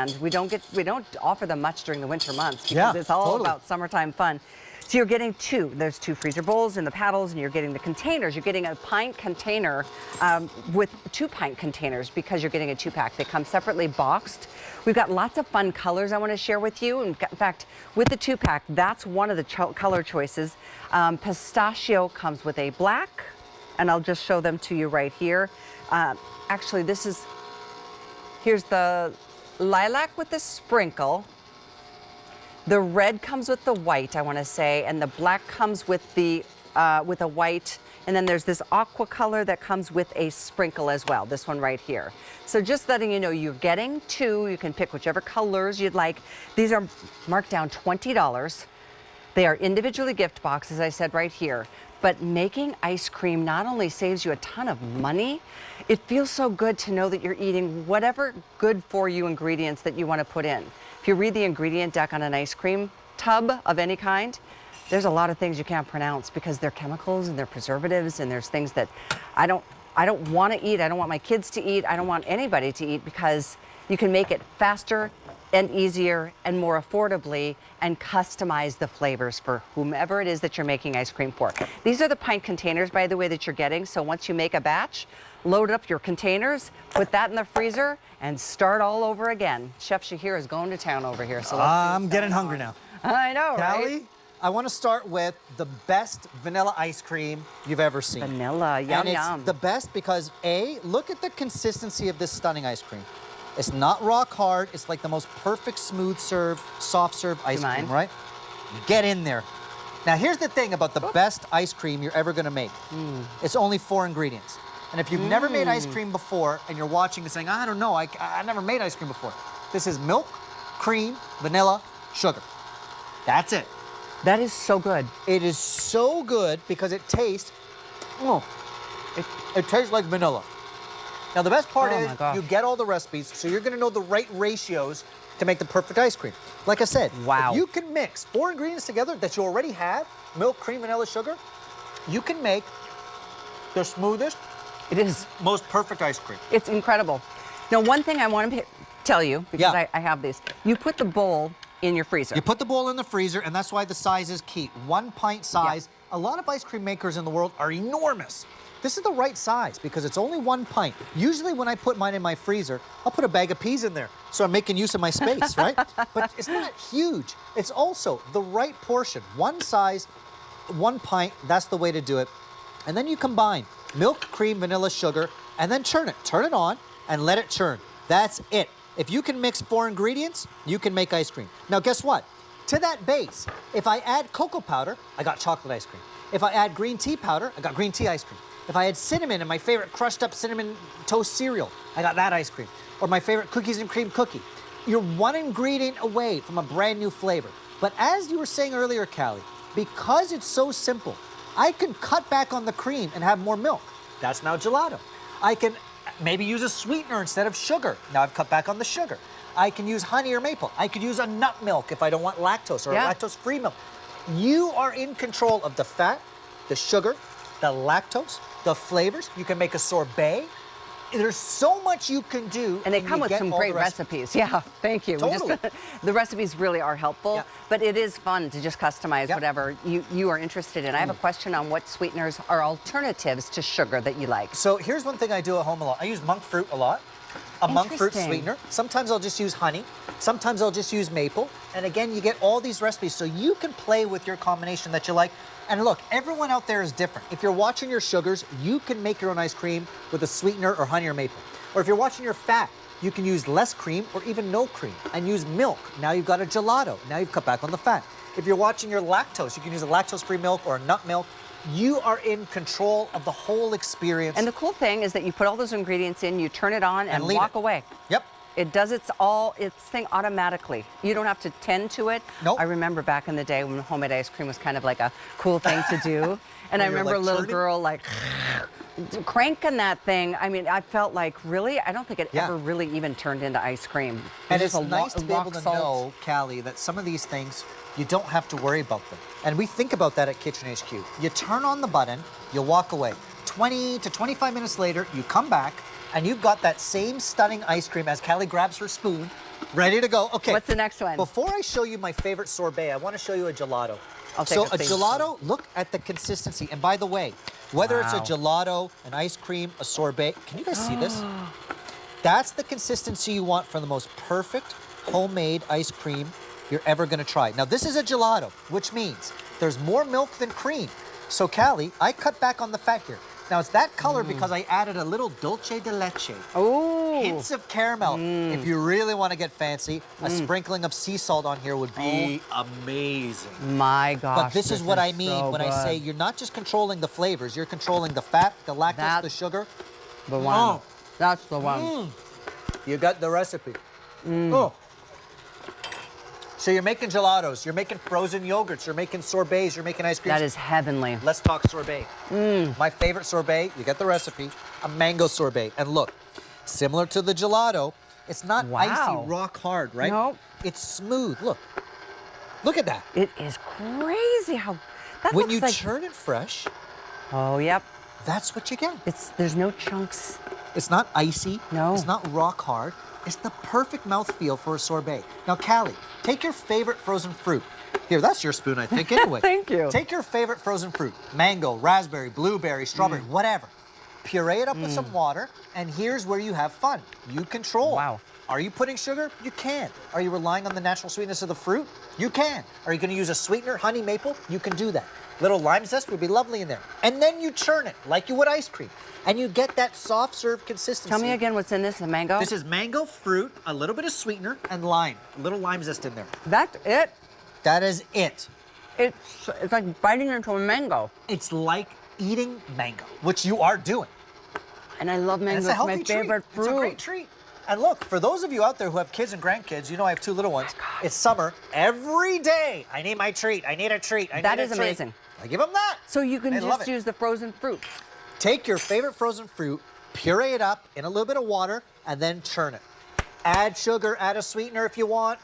demand. We don't offer them much during the winter months because it's all about summertime fun. So you're getting there's 2 freezer bowls and the paddles, and you're getting the containers. You're getting a pint container with 2 pint containers because you're getting a 2-pack. They come separately boxed. We've got lots of fun colors I want to share with you. In fact, with the 2-pack, that's one of the color choices. Pistachio comes with a black, and I'll just show them to you right here. Actually, here's the lilac with the sprinkle. The red comes with the white, I want to say, and the black comes with a white. And then there's this aqua color that comes with a sprinkle as well, this one right here. So just letting you know, you're getting 2. You can pick whichever colors you'd like. These are marked down $20. They are individually gift boxes, I said right here. But making ice cream not only saves you a ton of money, it feels so good to know that you're eating whatever good for you ingredients that you want to put in. If you read the ingredient deck on an ice cream tub of any kind, there's a lot of things you can't pronounce because they're chemicals and they're preservatives, and there's things that I don't want to eat. I don't want my kids to eat. I don't want anybody to eat, because you can make it faster and easier and more affordably and customize the flavors for whomever it is that you're making ice cream for. These are the pint containers, by the way, that you're getting. So once you make a batch, load up your containers, put that in the freezer, and start all over again. Chef Shahir is going to town over here. So I'm getting hungry now. I know, Callie, right? I want to start with the best vanilla ice cream you've ever seen. Vanilla, yum, and yum. It's the best because, A, look at the consistency of this stunning ice cream. It's not rock hard. It's like the most perfect smooth serve, soft serve ice cream, right? Get in there. Now, here's the thing about the best ice cream you're ever going to make. It's only 4 ingredients. And if you've never made ice cream before and you're watching and saying, I don't know, I never made ice cream before. This is milk, cream, vanilla, sugar. That's it. That is so good. It is so good because it tastes, it tastes like vanilla. Now, the best part is you get all the recipes, so you're going to know the right ratios to make the perfect ice cream. Like I said, if you can mix 4 ingredients together that you already have, milk, cream, vanilla, sugar, you can make the smoothest, most perfect ice cream. It's incredible. Now, one thing I want to tell you, because I have these, you put the bowl in your freezer. You put the bowl in the freezer, and that's why the size is key. 1 pint size. A lot of ice cream makers in the world are enormous. This is the right size because it's only 1 pint. Usually when I put mine in my freezer, I'll put a bag of peas in there. So I'm making use of my space, right? But it's not huge. It's also the right portion. One size, 1 pint, that's the way to do it. And then you combine milk, cream, vanilla, sugar, and then churn it. Turn it on and let it churn. That's it. If you can mix 4 ingredients, you can make ice cream. Now, guess what? To that base, if I add cocoa powder, I got chocolate ice cream. If I add green tea powder, I got green tea ice cream. If I add cinnamon in my favorite crushed up cinnamon toast cereal, I got that ice cream. Or my favorite cookies and cream cookie. You're 1 ingredient away from a brand new flavor. But as you were saying earlier, Callie, because it's so simple, I can cut back on the cream and have more milk. That's now gelato. I can maybe use a sweetener instead of sugar. Now I've cut back on the sugar. I can use honey or maple. I could use a nut milk if I don't want lactose or a lactose-free milk. You are in control of the fat, the sugar, the lactose, the flavors. You can make a sorbet. There's so much you can do. And they come with some great recipes. Yeah, thank you. Totally. The recipes really are helpful, but it is fun to just customize whatever you are interested in. I have a question on what sweeteners are alternatives to sugar that you like. So here's one thing I do at home a lot. I use monk fruit a lot. A monk fruit sweetener. Sometimes I'll just use honey. Sometimes I'll just use maple. And again, you get all these recipes so you can play with your combination that you like. And look, everyone out there is different. If you're watching your sugars, you can make your own ice cream with a sweetener or honey or maple. Or if you're watching your fat, you can use less cream or even no cream and use milk. Now you've got a gelato. Now you've cut back on the fat. If you're watching your lactose, you can use a lactose-free milk or a nut milk. You are in control of the whole experience. And the cool thing is that you put all those ingredients in, you turn it on and walk away. Yep. It does its thing automatically. You don't have to tend to it. Nope. I remember back in the day when homemade ice cream was kind of like a cool thing to do. And I remember a little girl like cranking that thing. I mean, I felt like, really? I don't think it ever really even turned into ice cream. And it's nice to be able to know, Callie, that some of these things, you don't have to worry about them. And we think about that at Kitchen HQ. You turn on the button, you walk away. 20 to 25 minutes later, you come back, and you've got that same stunning ice cream as Callie grabs her spoon Ready to go. Okay. What's the next one? Before I show you my favorite sorbet, I want to show you a gelato. I'll take so a a gelato, look at the consistency. And by the way, whether it's a gelato, an ice cream, a sorbet, can you guys see this? That's the consistency you want for the most perfect homemade ice cream you're ever going to try. Now, this is a gelato, which means there's more milk than cream. So, Callie, I cut back on the fat here. Now, it's that color because I added a little dulce de leche. Oh. Hints of caramel. If you really want to get fancy, a sprinkling of sea salt on here would be amazing. My gosh. But this is what I mean when I say you're not just controlling the flavors, you're controlling the fat, the lactose, the sugar. The one. That's the one. You got the recipe. Oh. So you're making gelatos, you're making frozen yogurts, you're making sorbets, you're making ice creams. That is heavenly. Let's talk sorbet. My favorite sorbet, you get the recipe, a mango sorbet. And look, similar to the gelato, it's not icy, rock hard, right? Nope. It's smooth. Look. Look at that. It is crazy how that when looks you like... churn it fresh, oh, yep. that's what you get. There's no chunks. It's not icy. No. It's not rock hard. It's the perfect mouthfeel for a sorbet. Now, Callie, take your favorite frozen fruit. Here, that's your spoon, I think, anyway. Thank you. Take your favorite frozen fruit. Mango, raspberry, blueberry, strawberry, whatever. Puree it up with some water, and here's where you have fun. You control. Wow. Are you putting sugar? You can. Are you relying on the natural sweetness of the fruit? You can. Are you going to use a sweetener, honey maple? You can do that. Little lime zest would be lovely in there. And then you churn it like you would ice cream. And you get that soft serve consistency. Tell me again what's in this, the mango? This is mango, fruit, a little bit of sweetener, and lime. A little lime zest in there. That's it? That is it. It's like biting into a mango. It's like eating mango, which you are doing. And I love mango. And it's a healthy my favorite treat. fruit. It's a great treat. And look, for those of you out there who have kids and grandkids, you know I have 2 little ones. It's summer. Every day, I need my treat. I need a treat. I need a treat. That is amazing. I give them that. So you can just use the frozen fruit. Take your favorite frozen fruit, puree it up in a little bit of water, and then churn it. Add sugar, add a sweetener if you want.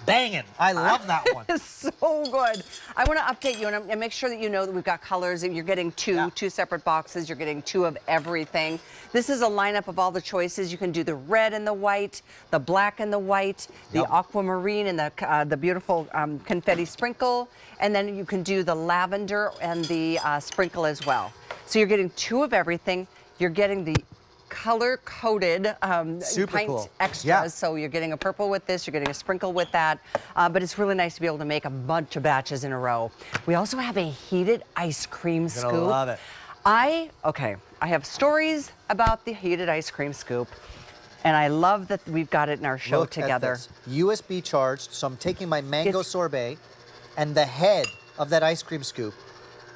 Banging. I love that one. It's so good. I want to update you and make sure that you know that we've got colors and you're getting two separate boxes. You're getting 2 of everything. This is a lineup of all the choices. You can do the red and the white, the black and the white, the aquamarine and the beautiful confetti sprinkle, and then you can do the lavender and the sprinkle as well. So you're getting 2 of everything. You're getting the color-coded pint extras. So you're getting a purple with this, you're getting a sprinkle with that, but it's really nice to be able to make a bunch of batches in a row. We also have a heated ice cream scoop. You're gonna love it. I have stories about the heated ice cream scoop, and I love that we've got it in our show together. At this. USB charged, so I'm taking my mango sorbet, and the head of that ice cream scoop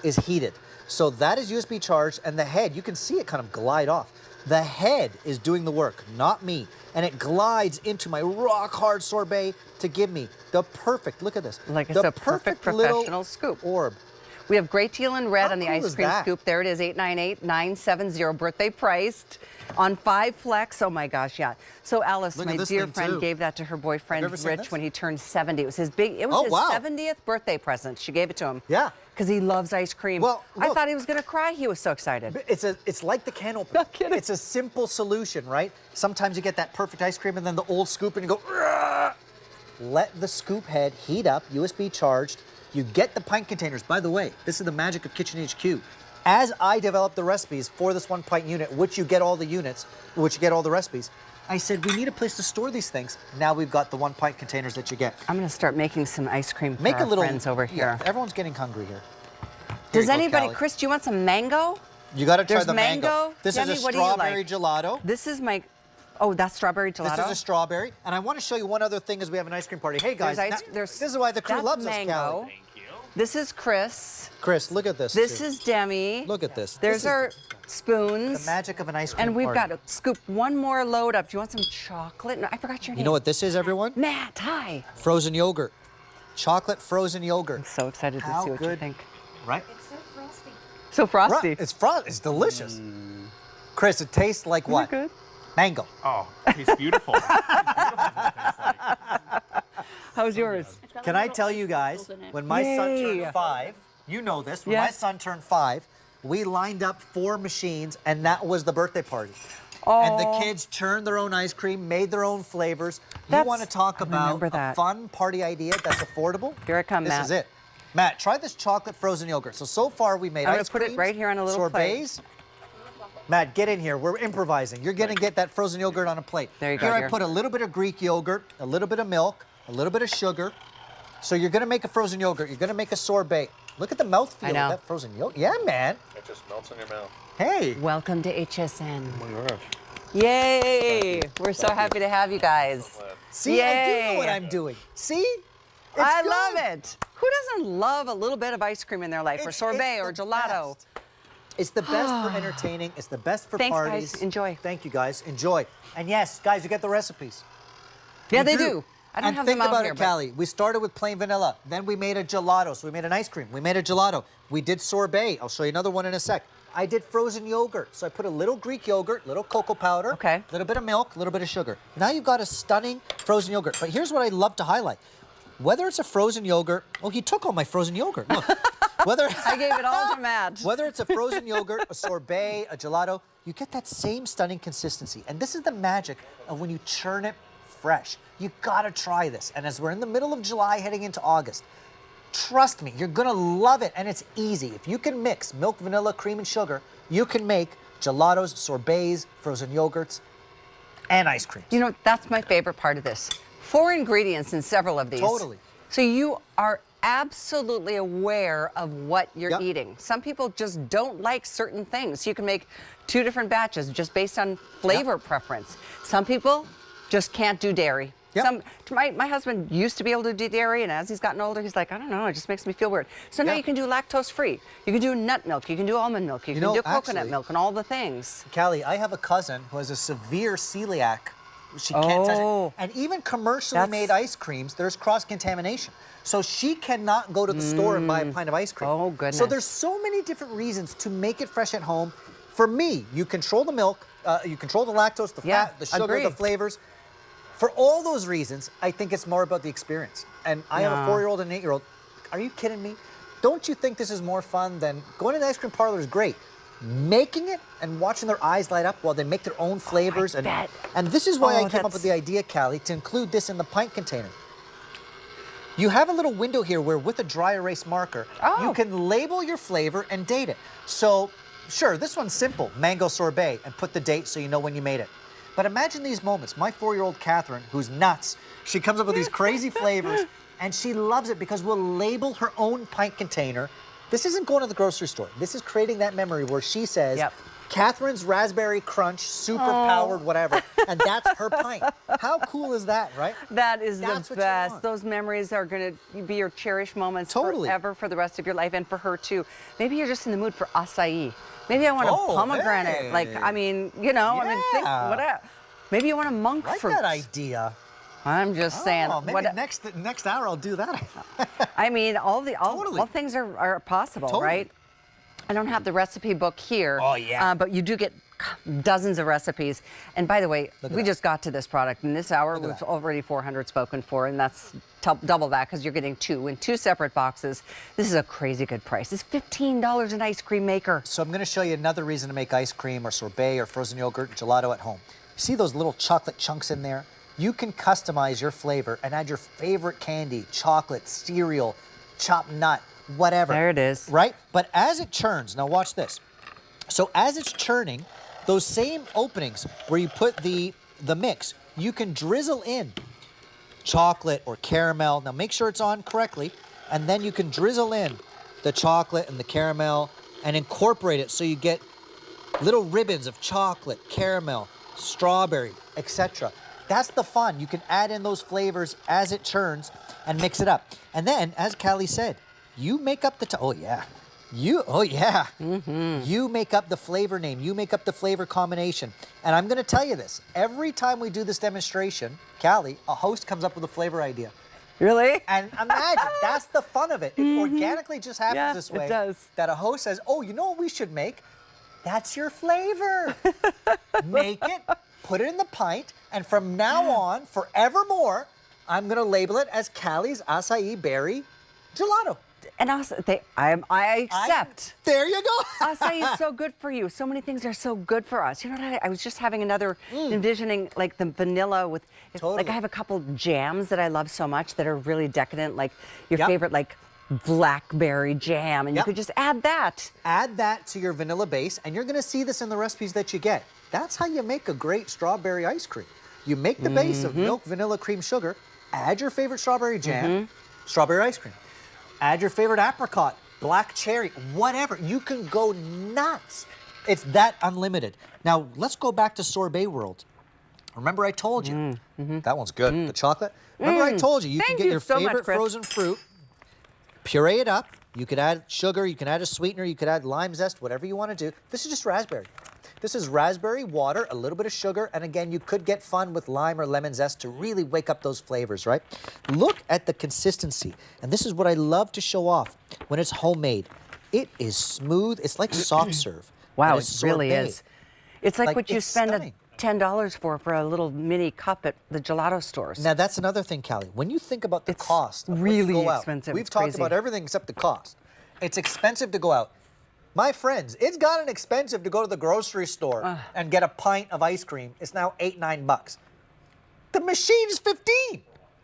is heated. So that is USB charged, and the head, you can see it kind of glide off. The head is doing the work, not me. And it glides into my rock hard sorbet to give me the perfect, look at this. Like it's a perfect professional scoop. Orb. We have great teal and red on the cool ice is cream that? scoop. There it is, $898-970, birthday priced on 5 flex. Oh my gosh, yeah. So Alice, my dear friend, gave that to her boyfriend Rich when he turned 70. It was his big, it was his 70th birthday present. She gave it to him. Yeah. Because he loves ice cream. Well, I thought he was going to cry. He was so excited. It's like the can opener. Not kidding. It's a simple solution, right? Sometimes you get that perfect ice cream and then the old scoop and you go, "Rah!" Let the scoop head heat up, USB charged. You get the pint containers. By the way, this is the magic of Kitchen HQ. As I developed the recipes for this 1 pint unit, which you get all the units, which you get all the recipes, I said, we need a place to store these things. Now we've got the 1 pint containers that you get. I'm going to start making some ice cream for our friends over here. Everyone's getting hungry here. Does anybody, Chris, do you want some mango? You got to try There's the mango. This Demi, is a what do you strawberry like? gelato. This is my, oh, that's strawberry gelato? This is a strawberry. And I want to show you one other thing as we have an ice cream party. Hey, guys, this is why the crew loves us, Callie. Thank you. This is Chris. Chris, look at this. This is Demi. Look at this. There's our spoons. The magic of an ice cream And we've party. got to scoop one more load up. Do you want some chocolate? No, I forgot your name. You know what this is, everyone? Matt, hi. Frozen yogurt. Chocolate frozen yogurt. I'm so excited to see what you think. Right? It's so frosty. So frosty. It's frosty. It's delicious. Chris, it tastes like what? Good. Mango. Oh, it's beautiful. It's beautiful what it tastes like. How's yours? Can I tell you guys, when my son turned 5, you know this, when my son turned 5, we lined up 4 machines, and that was the birthday party. And the kids churned their own ice cream, made their own flavors. You want to talk about a fun party idea that's affordable? Here I come, Matt. This is it. Matt, try this chocolate frozen yogurt. So far we made ice cream. I'm going to put it right here on a little sorbets. plate. Matt, get in here. We're improvising. You're going to get that frozen yogurt on a plate. There you go. Here I put a little bit of Greek yogurt, a little bit of milk, a little bit of sugar. So you're going to make a frozen yogurt. You're going to make a sorbet. Look at the mouthfeel of that frozen yogurt. Yeah, man. It just melts in your mouth. Hey. Welcome to HSN. Oh my gosh. Yay! We're so happy to have you guys. See, I do know what I'm doing. See? I love it. Who doesn't love a little bit of ice cream in their life, or sorbet, or gelato? Best. It's the best for entertaining. It's the best for parties. Guys. Enjoy. Thank you, guys. Enjoy. And yes, guys, you get the recipes. Yeah, they do. I don't and have think them out about here, it, Callie. We started with plain vanilla. Then we made a gelato. So we made an ice cream. We made a gelato. We did sorbet. I'll show you another one in a sec. I did frozen yogurt. So I put a little Greek yogurt, little cocoa powder, a little bit of milk, a little bit of sugar. Now you've got a stunning frozen yogurt. But here's what I love to highlight. Whether it's a frozen yogurt, oh, he took all my frozen yogurt. Look. I gave it all to Matt. Whether it's a frozen yogurt, a sorbet, a gelato, you get that same stunning consistency. And this is the magic of when you churn it fresh. You gotta try this. And as we're in the middle of July heading into August, trust me, you're gonna love it, and it's easy. If you can mix milk, vanilla, cream, and sugar, you can make gelatos, sorbets, frozen yogurts, and ice creams. You know, that's my favorite part of this. 4 ingredients in several of these. Totally. So you are absolutely aware of what you're eating. Some people just don't like certain things. You can make 2 different batches just based on flavor preference. Some people just can't do dairy. My husband used to be able to do dairy, and as he's gotten older, he's like, I don't know, it just makes me feel weird. So now you can do lactose-free. You can do nut milk. You can do almond milk. You can do coconut milk and all the things. Callie, I have a cousin who has a severe celiac. She can't touch it. And even commercially made ice creams, there's cross-contamination. So she cannot go to the store and buy a pint of ice cream. Oh, goodness. So there's so many different reasons to make it fresh at home. For me, you control the milk, you control the lactose, the fat, the sugar, the flavors. For all those reasons, I think it's more about the experience. And I have a 4-year-old and an 8-year-old. Are you kidding me? Don't you think this is more fun than going to the ice cream parlor is great. Making it and watching their eyes light up while they make their own flavors. And this is why I came up with the idea, Callie, to include this in the pint container. You have a little window here where with a dry erase marker, you can label your flavor and date it. So, sure, this one's simple, mango sorbet, and put the date so you know when you made it. But imagine these moments. My 4-year-old Catherine, who's nuts, she comes up with these crazy flavors, and she loves it because we'll label her own pint container. This isn't going to the grocery store. This is creating that memory where she says, Catherine's Raspberry Crunch, super powered, whatever, and that's her pint. How cool is that, right? That is the best. Those memories are going to be your cherished moments forever for the rest of your life, and for her too. Maybe you're just in the mood for acai. Maybe I want a pomegranate. Like, I mean, you know, I mean, think, whatever. Maybe you want a monk fruit. I like that idea. I'm just saying. Maybe next hour I'll do that. I mean, all things are possible, right? I don't have the recipe book here. But you do get dozens of recipes. And by the way, we just got to this product. In this hour, we've already 400 spoken for, and that's double that because you're getting 2 in 2 separate boxes. This is a crazy good price. It's $15 an ice cream maker. So I'm going to show you another reason to make ice cream or sorbet or frozen yogurt, gelato at home. See those little chocolate chunks in there? You can customize your flavor and add your favorite candy, chocolate, cereal, chopped nut, whatever. There it is. Right? But as it churns, now watch this. So as it's churning, those same openings where you put the mix, you can drizzle in chocolate or caramel. Now make sure it's on correctly, and then you can drizzle in the chocolate and the caramel and incorporate it so you get little ribbons of chocolate, caramel, strawberry, etc. That's the fun. You can add in those flavors as it churns and mix it up. And then, as Callie said, you make up the You make up the flavor name. You make up the flavor combination. And I'm going to tell you this. Every time we do this demonstration, Callie, a host comes up with a flavor idea. Really? And imagine, that's the fun of it. It organically just happens this way. It does. That a host says, oh, you know what we should make? That's your flavor. Make it, put it in the pint, and from now on, forevermore, I'm going to label it as Callie's Acai Berry Gelato. And also, I accept. There you go. Acai is so good for you. So many things are so good for us. You know what? I was just having another envisioning like the vanilla with, Totally. like I have a couple jams that I love so much that are really decadent, like your Yep. favorite like blackberry jam, and you Yep. could just add that. Add that to your vanilla base, and you're going to see this in the recipes that you get. That's how you make a great strawberry ice cream. You make the base of milk, vanilla, cream, sugar, add your favorite strawberry jam, strawberry ice cream. Add your favorite apricot, black cherry, whatever. You can go nuts. It's that unlimited. Now, let's go back to sorbet world. Remember I told you, that one's good, the chocolate. Remember I told you, you can Thank get you your so much, favorite Chris. frozen fruit, puree it up. You could add sugar, you can add a sweetener, you could add lime zest, whatever you want to do. This is just raspberry. This is raspberry, water, a little bit of sugar, and again, you could get fun with lime or lemon zest to really wake up those flavors, right? Look at the consistency, and this is what I love to show off when it's homemade. It is smooth, it's like soft serve. Wow, but it it's really sorbet. is. It's like what you it's spend stunning. $10 for a little mini cup at the gelato stores. Now, that's another thing, Callie. When you think about the It's cost of really when you go out, expensive. we've It's talked crazy. about everything except the cost. It's expensive to go out. My friends, it's gotten expensive to go to the grocery store and get a pint of ice cream. It's now $8, $9. The machine is 15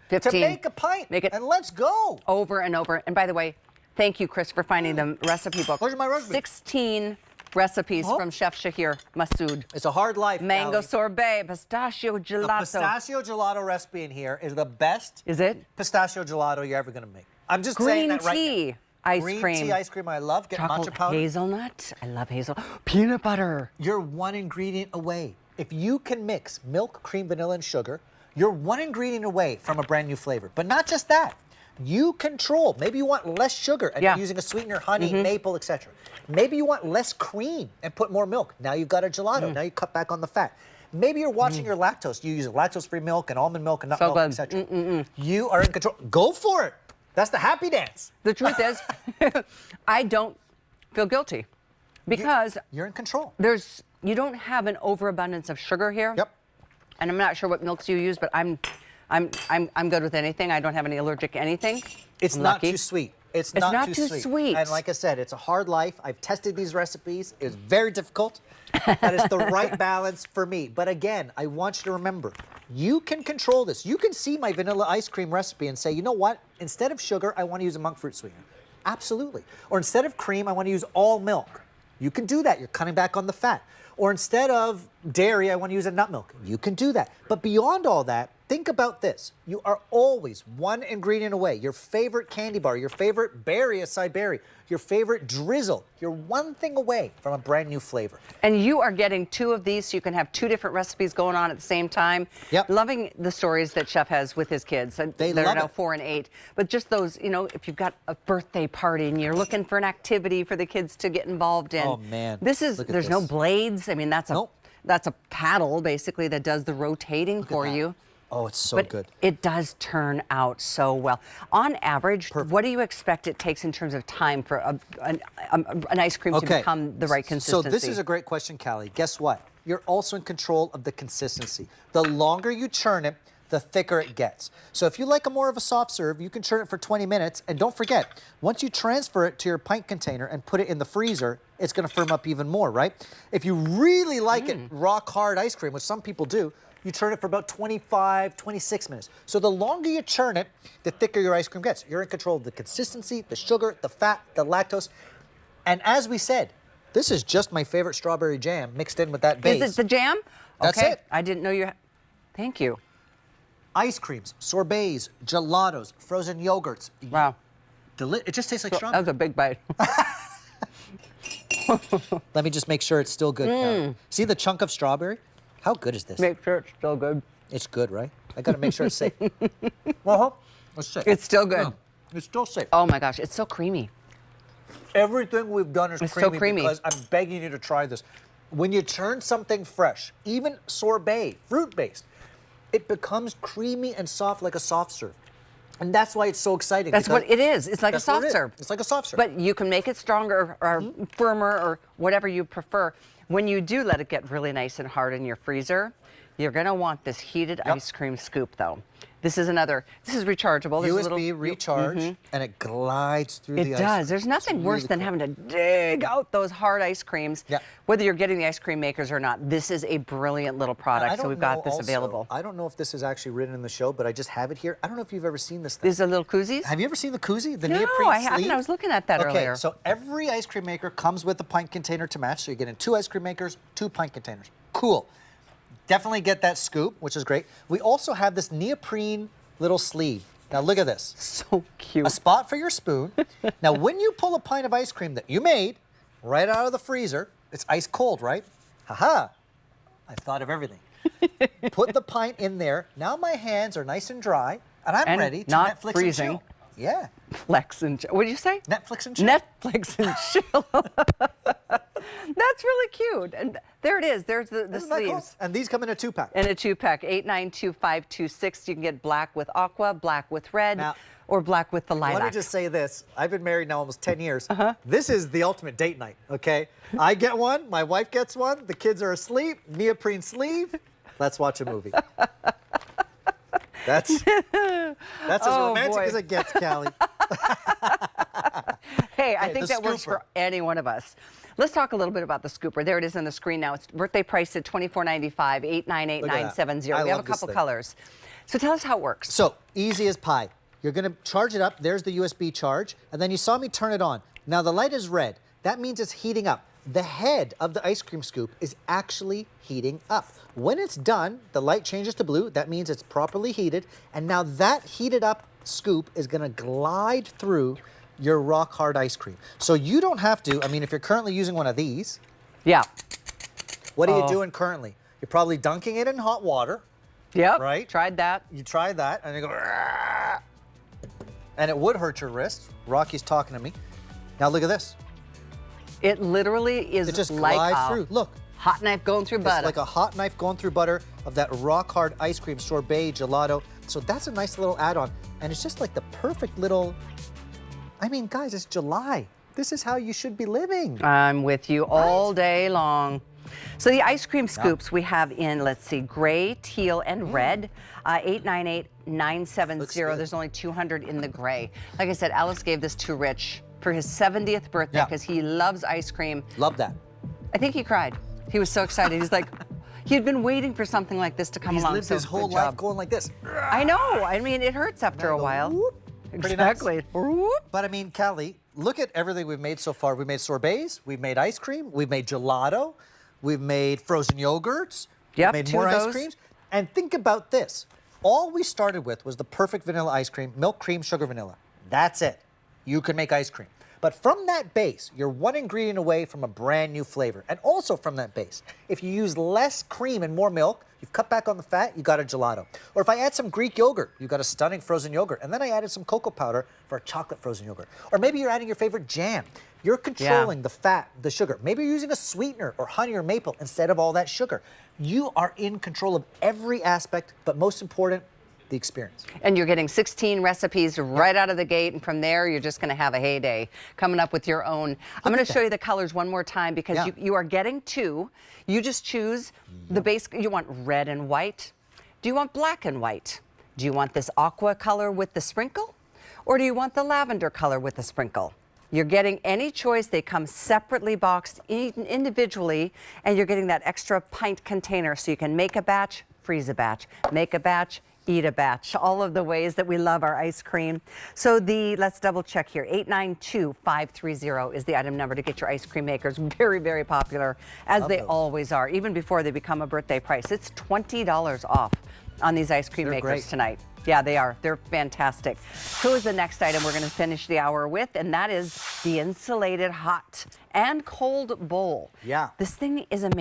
to 15. make a pint. Make it- and let's go. Over and over. And by the way, thank you, Chris, for finding the recipe book. Where's my recipe? 16 recipes Oh. from Chef Shahir Massoud. It's a hard life, Mango Callie. sorbet, pistachio The gelato. pistachio gelato recipe in here is the best Is it? pistachio gelato you're ever going to make. I'm just saying Green that right tea now. ice Green cream. tea ice cream I love. Get Chocolate matcha powder. hazelnut. I love hazel. Peanut butter. You're one ingredient away. If you can mix milk, cream, vanilla, and sugar, you're one ingredient away from a brand new flavor. But not just that. You control. Maybe you want less sugar and Yeah. you're using a sweetener, honey, maple, etc. Maybe you want less cream and put more milk. Now you've got a gelato. Now you cut back on the fat. Maybe you're watching your lactose. You use lactose-free milk and almond milk and nut So milk, good. etc. You are in control. Go for it. That's the happy dance. The truth is, I don't feel guilty because You're in control. you don't have an overabundance of sugar here. Yep. And I'm not sure what milks you use, but I'm good with anything. I don't have any allergic anything. It's I'm not lucky. too sweet. It's not not too too sweet. And like I said, it's a hard life. I've tested these recipes. It's very difficult, but it's the right balance for me. But again, I want you to remember, you can control this. You can see my vanilla ice cream recipe and say, you know what? Instead of sugar, I want to use a monk fruit sweetener. Absolutely. Or instead of cream, I want to use all milk. You can do that. You're cutting back on the fat. Or instead of dairy, I want to use a nut milk. You can do that. But beyond all that, think about this. You are always one ingredient away. Your favorite candy bar, your favorite berry, acai berry, your favorite drizzle. You're one thing away from a brand new flavor. And you are getting 2 of these, so you can have 2 different recipes going on at the same time. Yep. Loving the stories that Chef has with his kids. And They they're love now it. 4 and 8. But just those, if you've got a birthday party and you're looking for an activity for the kids to get involved in. Oh, man. There's Look at no this. blades. I mean, that's a Nope. that's a paddle basically that does the rotating for that. you. Oh, it's so But good. it does turn out so well. On average, what do you expect it takes in terms of time for an ice cream to become the right consistency? So this is a great question, Callie. Guess what? You're also in control of the consistency. The longer you churn it, the thicker it gets. So if you like a more of a soft serve, you can churn it for 20 minutes. And don't forget, once you transfer it to your pint container and put it in the freezer, it's going to firm up even more, right? If you really like it rock hard ice cream, which some people do, you churn it for about 25, 26 minutes. So the longer you churn it, the thicker your ice cream gets. You're in control of the consistency, the sugar, the fat, the lactose. And as we said, this is just my favorite strawberry jam mixed in with that base. Is it the jam? That's okay. it. I didn't know you. Thank you. Ice creams, sorbets, gelatos, frozen yogurts. Wow. It just tastes like That strawberry. was a big bite. Let me just make sure it's still good, Callie. See the chunk of strawberry? How good is this? Make sure it's still good. It's good, right? I got to make sure it's safe. Well, it's safe. It's still good. It's still safe. Oh my gosh, it's so creamy. Everything we've done is It's so creamy. because I'm begging you to try this. When you churn something fresh, even sorbet, fruit-based, it becomes creamy and soft like a soft serve. And that's why it's so exciting. That's because what it is. It's like a that's what soft it is. serve. It's like a soft serve. But you can make it stronger or firmer or whatever you prefer. When you do let it get really nice and hard in your freezer, You're going to want this heated ice cream scoop, though. This is rechargeable. There's USB recharge, and it glides through the ice cream. It does. There's nothing worse than having to dig out those hard ice creams. Yeah. Whether you're getting the ice cream makers or not, this is a brilliant little product, so we've got this available. I don't know if this is actually written in the show, but I just have it here. I don't know if you've ever seen this thing. These are little koozies? Have you ever seen the koozie? The No, neoprene I haven't. sleeve? I was looking at that earlier. Okay, so every ice cream maker comes with a pint container to match. So you're getting 2 ice cream makers, 2 pint containers. Cool. Definitely get that scoop, which is great. We also have this neoprene little sleeve. Now look at this. So cute. A spot for your spoon. Now when you pull a pint of ice cream that you made right out of the freezer, it's ice cold, right? Haha, I've thought of everything. Put the pint in there. Now my hands are nice and dry, and I'm ready to not Netflix freezing. and chill. Yeah. Flex and chill. What did you say? Netflix and chill. Netflix and chill. That's really cute. And there it is. There's the Isn't that cool? sleeves. And these come in a 2-pack. In a 2-pack, 892526. You can get black with aqua, black with red, Now, or black with the lilac. Let me just say this. I've been married now almost 10 years. This is the ultimate date night, okay? I get one, my wife gets one, the kids are asleep, neoprene sleeve. Let's watch a movie. That's as romantic as it gets, Callie. Hey, I think that works for any one of us. Let's talk a little bit about the scooper. There it is on the screen now. It's birthday priced at $24.95, $898,970. We have a couple colors. So tell us how it works. So easy as pie. You're going to charge it up. There's the USB charge. And then you saw me turn it on. Now the light is red. That means it's heating up. The head of the ice cream scoop is actually heating up. When it's done, the light changes to blue. That means it's properly heated. And now that heated up scoop is going to glide through your rock hard ice cream. So you don't have to, I mean, if you're currently using one of these, yeah. What are you doing currently? You're probably dunking it in hot water. Yep. Right? Tried that. You try that and you go, "Rah!" And it would hurt your wrist. Rocky's talking to me. Now look at this. It literally is It just like glides through. Look. Hot knife going through butter. It's like a hot knife going through butter of that rock hard ice cream, sorbet, gelato. So that's a nice little add-on. And it's just like the perfect little, I mean, guys, it's July. This is how you should be living. I'm with you all day long. So the ice cream scoops we have in, let's see, gray, teal, and red. 898-970. There's only 200 in the gray. Like I said, Alice gave this to Rich for his 70th birthday because he loves ice cream. Love that. I think he cried. He was so excited. He's like, he'd been waiting for something like this to come along. He's lived his whole life going like this. I know. I mean, it hurts after a while. Whoop. Exactly. Nice. But I mean, Callie, look at everything we've made so far. We've made sorbets, we've made ice cream, we've made gelato, we've made frozen yogurts, we've made more ice creams. And think about this. All we started with was the perfect vanilla ice cream, milk, cream, sugar, vanilla. That's it. You can make ice cream. But from that base, you're one ingredient away from a brand new flavor. And also from that base, if you use less cream and more milk, you've cut back on the fat, you got a gelato. Or if I add some Greek yogurt, you got a stunning frozen yogurt. And then I added some cocoa powder for a chocolate frozen yogurt. Or maybe you're adding your favorite jam. You're controlling the fat, the sugar. Maybe you're using a sweetener or honey or maple instead of all that sugar. You are in control of every aspect, but most important, the experience. And you're getting 16 recipes right out of the gate, and from there you're just going to have a heyday coming up with your own. I'm going to show you the colors one more time because you are getting 2. You just choose the base. You want red and white? Do you want black and white? Do you want this aqua color with the sprinkle? Or do you want the lavender color with the sprinkle? You're getting any choice. They come separately boxed individually, and you're getting that extra pint container so you can make a batch, freeze a batch, make a batch, eat a batch, all of the ways that we love our ice cream. So let's double check here. 892-530 is the item number to get your ice cream makers. Very, very popular, as they always are, even before they become a birthday price. It's $20 off on these ice cream makers tonight. Yeah, they are. They're fantastic. So is the next item we're going to finish the hour with, and that is the insulated hot and cold bowl. Yeah. This thing is amazing.